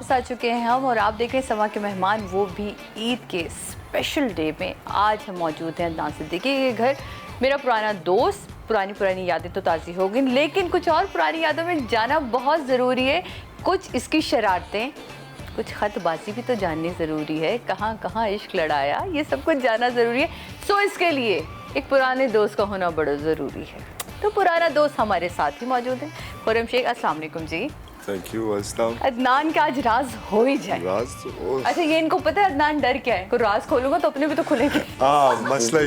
वापस आ चुके हैं हम और आप देख रहे हैं समा के मेहमान, वो भी ईद के स्पेशल डे में। आज हम मौजूद हैं अदनान सिद्दीकी के घर। मेरा पुराना दोस्त, पुरानी यादें तो ताज़ी हो गई, लेकिन कुछ और पुरानी यादों में जाना बहुत ज़रूरी है। कुछ इसकी शरारतें, कुछ ख़तबाजी भी तो जाननी ज़रूरी है। कहाँ कहाँ इश्क लड़ाया, ये सब कुछ जानना ज़रूरी है। सो इसके लिए एक पुराने दोस्त का होना बड़ा ज़रूरी है। तो पुराना दोस्त हमारे साथ ही मौजूद है, खुर्रम शेख। अस्सलाम वालेकुम जी। Thank you. अस्सलाम। अदनान का आज राज हो ही जाए। राज तो अच्छा, ये इनको पता है अदनान डर क्या है? कोई राज खोलूंगा तो अपने भी तो खुलेंगे। हाँ, मसला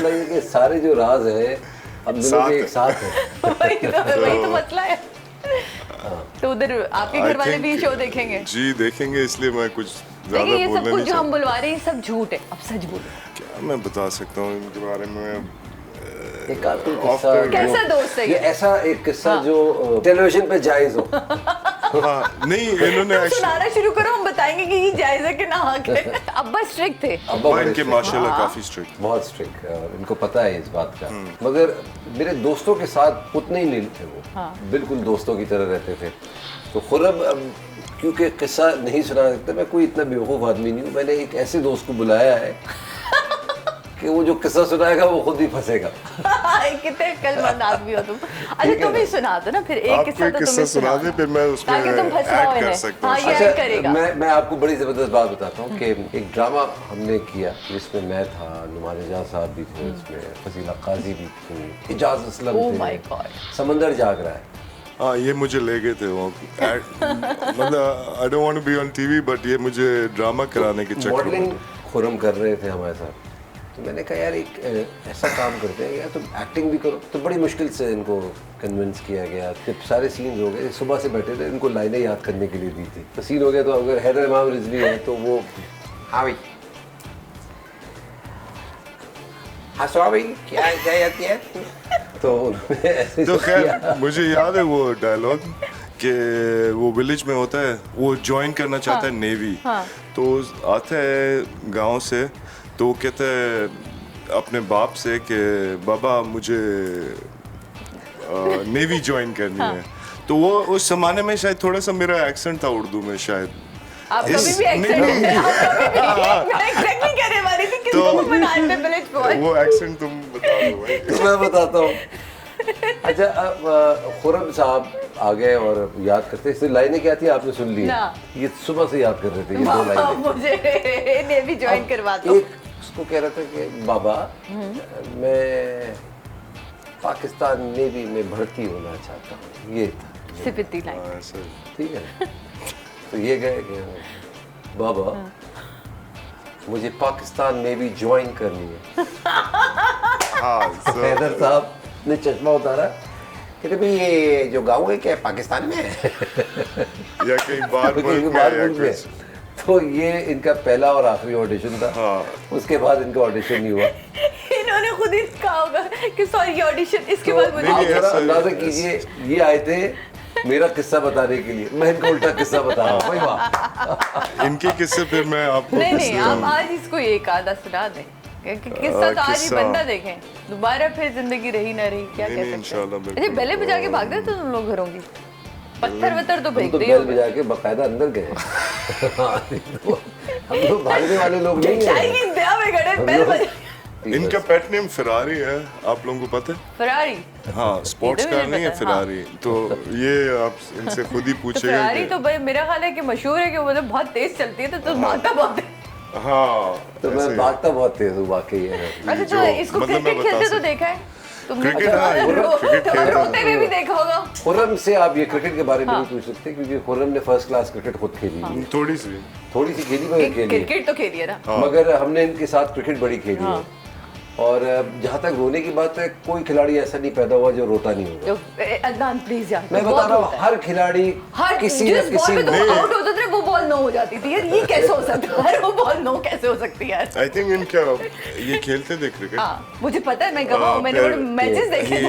ये कि सारे जो राज है अब दोनों के एक साथ है। वही तो मसला है। तो उधर आपके घर वाले भी शो देखेंगे? जी देखेंगे, इसलिए मैं कुछ ज्यादा देखिए, ये सब बोलने कुछ नहीं जो हम चाहता। बुलवा रहे हैं सब झूठ है। अब सच बोलो, क्या मैं बता सकता हूँ इनके बारे में। एक कातिल किस्सा कैसा दोस्त है ये ये? ऐसा एक किस्सा जो टेलीविजन पे जायज हो। हाँ, नहीं इन्होंने तुम सुनाना शुरू करो, हम बताएंगे कि ये जायज है कि ना हक है। अब्बा स्ट्रिक्ट थे। अब्बा बड़े इनके strict, माशाल्लाह काफी स्ट्रिक्ट। बहुत स्ट्रिक्ट है और इनको पता है इस बात का। मगर मेरे दोस्तों के साथ उतने ही नहीं थे वो, बिल्कुल दोस्तों की तरह रहते थे। तो खुर्रम क्योंकि किस्सा नहीं सुना सकता, मैं कोई इतना बेवकूफ़ आदमी नहीं हूँ। मैंने एक ऐसे दोस्त को बुलाया है कि वो जो किस्सा सुनाएगा वो खुद ही फंसेगा। कितने अक्लमंद आदमी हो तुम। अच्छा, तुम ही सुना दो ना फिर एक आप किस्सा। तो किस्सा तुम्हें सुना दे, फिर मैं उसमें ताकि तुम फंसवाओ ऐड कर इन्हें। सकता हाँ, हूँ। ये ऐड करेगा। मैं आपको बड़ी ज़बरदस्त बात बताता हूँ कि एक ड्रामा हमने किया जिसमें मैं था, नुमान एजाज साहब भी थे इसमें, फजीला काजी भी थी, इजाज़ असलम Oh थे, my God। समंदर जाग रहा है। हाँ, ये मुझे ले गए थे वो मतलब I don't want to be on TV, but ये मुझे ड्रामा कराने के चक्कर मॉडलिंग में। खुर्रम कर रहे थे हमारे साथ। तो मैंने कहा यार एक ऐसा काम करते हैं यार, तुम एक्टिंग भी करो। तो बड़ी मुश्किल से इनको कन्विंस किया गया। जब सारे सीन्स हो गए, सुबह से बैठे थे, इनको लाइनें याद करने के लिए दी थी। तो सीन हो गया, तो अगर हैदर इमाम रिजवी है तो वो हाँ भाई, हाँ सो भाई क्या क्या याद है। तो उन्होंने ऐसे तो किया। खैर मुझे याद है वो डायलॉग कि वो विलेज में होता है, वो ज्वाइन करना चाहता है नेवी। तो आता है गांव से, तो वो कहता है अपने बाप से कि बाबा मुझे नेवी ज्वाइन करनी है। तो वो उस जमाने में शायद थोड़ा सा मेरा एक्सेंट था उर्दू में शायद। आप कभी भी एक्सेंट है, आप कभी भी मैं एग्जैक्टली कहने वाली थी कि तुम बनाए पे विलेज बॉय। वो एक्सेंट तुम बता दो भाई। तो मैं बताता हूँ। अच्छा, अब खुर्रम साहब आ गए और याद करते। इससे लाइनें क्या थी आपने सुन ली? ये सुबह से याद कर रहे थे ये दो लाइनें। मुझे नेवी ज्वाइन करवा दो। एक उसको कह रहा था कि बाबा मैं पाकिस्तान नेवी में भर्ती होना चाहता हूँ। ये था सिपती लाइन। हाँ, ऐसा। ठीक है। तो ये गए कि बाबा मुझे पाकिस्तान नेवी ज्वाइन करनी है। हाँ, हैदर साहब ने चश्मा उतारा, कहते भाई ये जो गाँव है क्या पाकिस्तान में है? या कहीं बाहर कहीं मुल्क में बाहर या मुल्क में। कुछ। तो ये इनका पहला और आखिरी ऑडिशन था। हाँ। उसके बाद इनका ऑडिशन नहीं हुआ। इन्होंने खुद ही कहा होगा कि सॉरी ये ऑडिशन, इसके बाद मुझे आप नहीं, जरा ऐसा- अंदाजा कीजिए, ये आए थे मेरा किस्सा बताने के लिए, मैं इनको उल्टा किस्सा बता रहा हूँ। भाई वाह। इनके किस्से फिर मैं आपको नहीं किस्से- आप आज इसको एक आधा सुना दें। किस्सा तो आज ही किस्सा। बंदा देखें, दोबारा फिर जिंदगी रही ना रही, क्या नहीं, कह नहीं, सकते हैं। इंशाल्लाह, बिल्कुल। अच्छा, बेले बजा के भाग गए तो तुम लोग घरों की? पत्थर वत्थर तो हम फेंक तो दिए बैल होंगे। बजा के बाकायदा अंदर गए। हम लोग भागने वाले लोग नहीं चाय हैं। की इंतहा में खड़े, हम बेल लोग- बजा। इनका पेट नेम फरारी है, आप लोगों को पता है? फरारी। हाँ, स्पोर्ट्स ये तो कार मुझे नहीं है पता है, हाँ। फरारी। तो ये आप इनसे खुद ही तो पूछेगा फरारी कि- तो भाई मेरा ख्याल है कि मशहूर है कि वो मतलब बहुत तेज चलती है, तो भागता बहुत है। हाँ, तो ऐसे मैं ही। भागता बहुत तेज हूँ वाकई है। अच्छा, जो- तो इसको मतलब मैं क्रिकेट बता खेलते तो सकता- देखा है तुमने? क्रिकेट, हाँ, क्रिकेट खेलते रोते हुए भी देखा होगा। खुर्रम से आप ये क्रिकेट के बारे में नहीं पूछ सकते क्योंकि खुर्रम ने फर्स्ट क्लास क्रिकेट खुद खेली है। थोड़ी सी। थोड़ी सी खेली मगर खेली है। क्रिकेट तो खेली है ना। मगर हमने इनके साथ क्रिकेट बड़ी खेली है। और जहाँ तक रोने की बात है, कोई खिलाड़ी ऐसा नहीं पैदा हुआ जो रोता नहीं होगा। जो अदनान प्लीज यार, मैं बता रहा हूँ, हर खिलाड़ी हर किसी न जिस बॉल किसी पे तुम नहीं। आउट होते थे वो बॉल नो हो जाती थी यार, ये कैसे हो सकता है? वो बॉल नो कैसे हो सकती है यार? आई थिंक इनका ये खेलते थे क्रिकेट। हाँ, मुझे पता है, मैं गवाह हूँ, मैंने बड़े मैचेस देखे थे।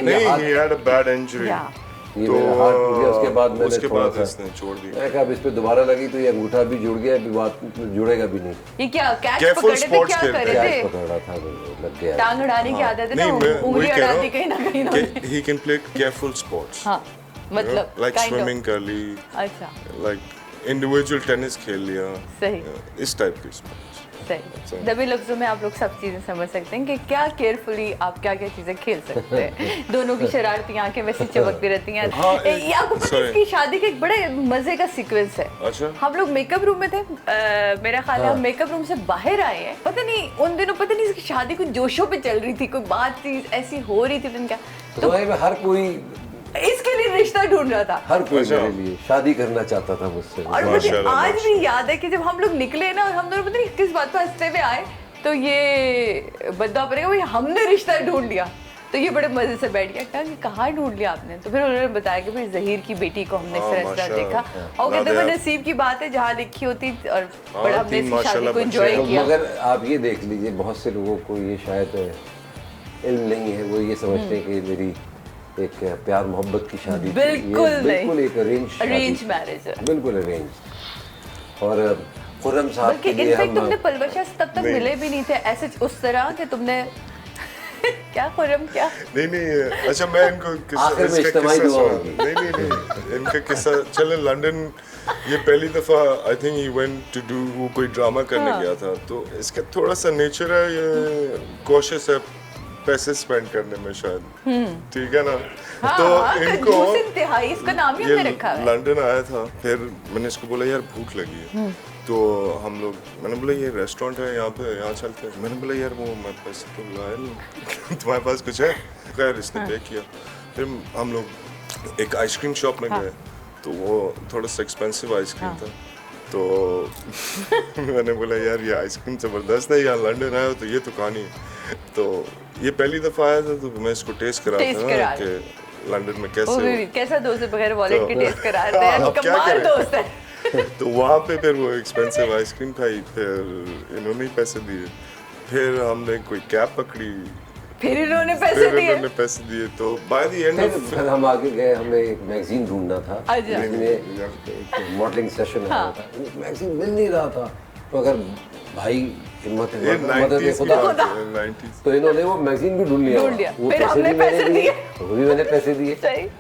नहीं, he had a bad injury। या। ये मेरा हाथ टूट गया, उसके बाद मैंने उसके थोड़ा बाद सा इसने छोड़ दिया। मैं कहा अब इस पे दोबारा लगी तो ये अंगूठा भी जुड़ गया, अभी बात जुड़ेगा भी नहीं। ये क्या कैच Careful पकड़े थे, sports क्या खेलते करे हैं। थे? कैच पकड़ रहा था तो लग गया। टांग अड़ाने की आदत है ना, नहीं, मैं उंगली वही कह रहा अड़ाती कहीं ना कहीं हूँ ना। कि he can play careful sports। हाँ, मतलब like kind of। swimming कर ली, अच्छा, like इंडिविजुअल टेनिस खेल लिया, सही। इस टाइप की स्पोर्ट्स। सही। दबे लफ्जों में आप लोग सब चीज़ें समझ सकते हैं कि क्या केयरफुली आप क्या क्या चीज़ें खेल सकते हैं। दोनों की शरारती आंखें वैसे चमकती रहती हैं। ये आपको पता है इसकी शादी के एक बड़े मजे का सीक्वेंस है। अच्छा। हम लोग मेकअप रूम में थे, मेरा ख्याल है हम मेकअप रूम से बाहर आए हैं, पता नहीं उन दिनों पता नहीं इसकी शादी कुछ जोशों पे चल रही थी, कोई बात चीज ऐसी हो रही थी उनका, तो हर कोई इसके लिए रिश्ता ढूंढ रहा था। हर कोई मेरे लिए शादी करना चाहता था मुझसे। और मुझे आज भी याद है कि जब हम लोग निकले ना, हम दोनों पता नहीं किस बात पर हंसते हुए आए, तो ये बद्दा पड़ेगा भाई हमने रिश्ता ढूंढ लिया। तो ये बड़े मजे से बैठ गया, कहा कि कहाँ ढूंढ लिया आपने? तो फिर उन्होंने बताया कि भाई जहीर की बेटी को हमने इस तरह देखा, और कहते हैं नसीब की बात है जहाँ लिखी होती, और बड़ा हमने इसकी शादी को एंजॉय किया। मगर आप ये देख लीजिए, बहुत से लोगों को ये शायद इल्म नहीं है, वो ये समझते हैं कि मेरी एक प्यार मोहब्बत की शादी, बिल्कुल एक अरेंज मैरिज है, बिल्कुल अरेंज। और खुर्रम साहब बल्कि इनफैक्ट तुमने पलवशा तब तक मिले भी नहीं थे ऐसे उस तरह कि तुमने क्या खुर्रम क्या नहीं अच्छा मैं इनको आखिर में इज्तिमाई दुआ होगी। नहीं इनका किस्सा चले लंदन, ये पहली दफा I think he went to do, वो कोई ड्रामा करने गया था, तो इसका थोड़ा सा नेचर है ये कॉशियस है पैसे स्पेंड करने में शायद, ठीक है ना। तो इनको इंतहाई इसका नाम ही हमने रखा है। लंदन आया था, फिर मैंने इसको बोला यार भूख लगी है, तो हम लोग, मैंने बोला ये रेस्टोरेंट है यहाँ पे, यहाँ चलते हैं। मैंने बोला यार वो मैं पैसे तो लाया नहीं तुम्हारे पास कुछ है? खैर इसने पे किया। फिर हम लोग एक आइसक्रीम शॉप में गए, तो वो थोड़ा सा एक्सपेंसिव आइसक्रीम था, तो मैंने बोला यार ये आइसक्रीम ज़बरदस्त है, यहाँ लंदन आया हो तो ये तो कहानी है। तो ये पहली दफ़ा आया था, तो मैं इसको टेस्ट करा था कि लंदन में कैसा दोस्त है, बगैर वॉलेट के टेस्ट करा रहे हैं, कमाल दोस्त है। तो वहाँ पे फिर वो एक्सपेंसिव आइसक्रीम खाई, फिर इन्होंने पैसे दिए, फिर हमने कोई कैब पकड़ी, फिर इन्होंने पैसे दिए, तो बाय द एंड फिर हम आगे गए, हमें एक मैगजीन ढूंढना था जिसमें मॉडलिंग सेशन आया था, मैगजीन मिल नहीं रहा था, तो अगर भाई हिम्मत खुदा, तो इन्होंने वो मैगजीन भी ढूंढ लिया, वो मैंने पैसे दिए।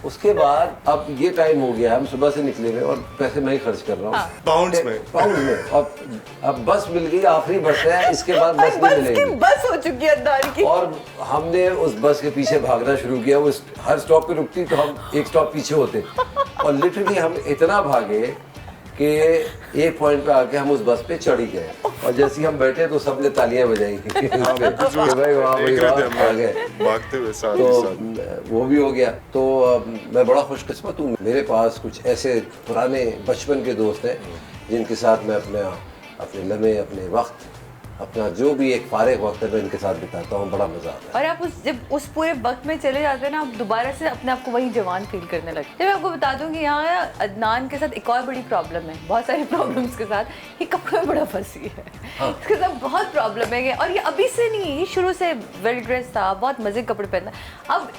उसके बाद अब ये टाइम हो गया, हम सुबह से निकले हुए और पैसे मैं ही खर्च कर रहा हूँ पाउंड्स में। और अब बस मिल गई, आखिरी बस है, इसके बाद बस नहीं मिलेगी, बस हो चुकी है अंधार की। और हमने उस बस के पीछे भागना शुरू किया, वो हर स्टॉप पे रुकती तो हम एक स्टॉप पीछे होते, और लिटरली हम इतना भागे कि एक पॉइंट पे आके हम उस बस पे चढ़ ही गए, और जैसे ही हम बैठे तो सबने तालियां बजाई कि भाई वाह आ गए भागते हुए। तो वो भी हो गया। तो मैं बड़ा खुशकिस्मत हूँ, मेरे पास कुछ ऐसे पुराने बचपन के दोस्त हैं जिनके साथ मैं अपने लम्हे, अपने वक्त, अपना जो भी एक फारिग वक्त है मैं इनके साथ बिताता हूँ, बड़ा मजा आता है। और आप जब उस पूरे वक्त में चले जाते हैं ना, आप दोबारा से अपने आप को वही जवान फील करने लगते हैं। मैं आपको बता दूं कि यहाँ अदनान के साथ एक और बड़ी प्रॉब्लम है, बहुत सारी प्रॉब्लम्स के साथ, ये कपड़ों में बड़ा फंसी है। इसके साथ बहुत प्रॉब्लम है, और ये अभी से नहीं, ये शुरू से वेल ड्रेस था, बहुत मजे के कपड़े पहनता। अब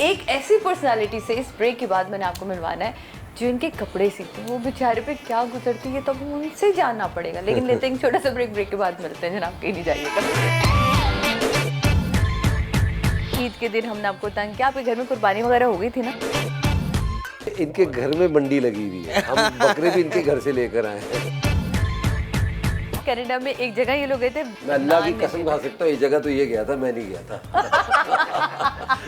एक ऐसी पर्सनैलिटी से इस ब्रेक के बाद मैंने आपको मिलवाना है जो इनके कपड़े सीखते हैं, वो बेचारे पे क्या गुजरती है, तो अब उनसे जानना पड़ेगा। लेकिन लेते हैं छोटा सा ब्रेक के बाद मिलते हैं, जनाब कहीं नहीं जाइएगा। ईद के दिन हमने आपको तंग किया, आपके घर में कुर्बानी वगैरह हो गई थी ना? इनके घर में मंडी लगी हुई है, हम बकरे भी इनके घर से लेकर आए हैं। कनाडा में एक जगह ये लोग गए थे, मैं अल्लाह की कसम खा सकता हूँ, ये जगह तो ये गया था, मैं नहीं गया था।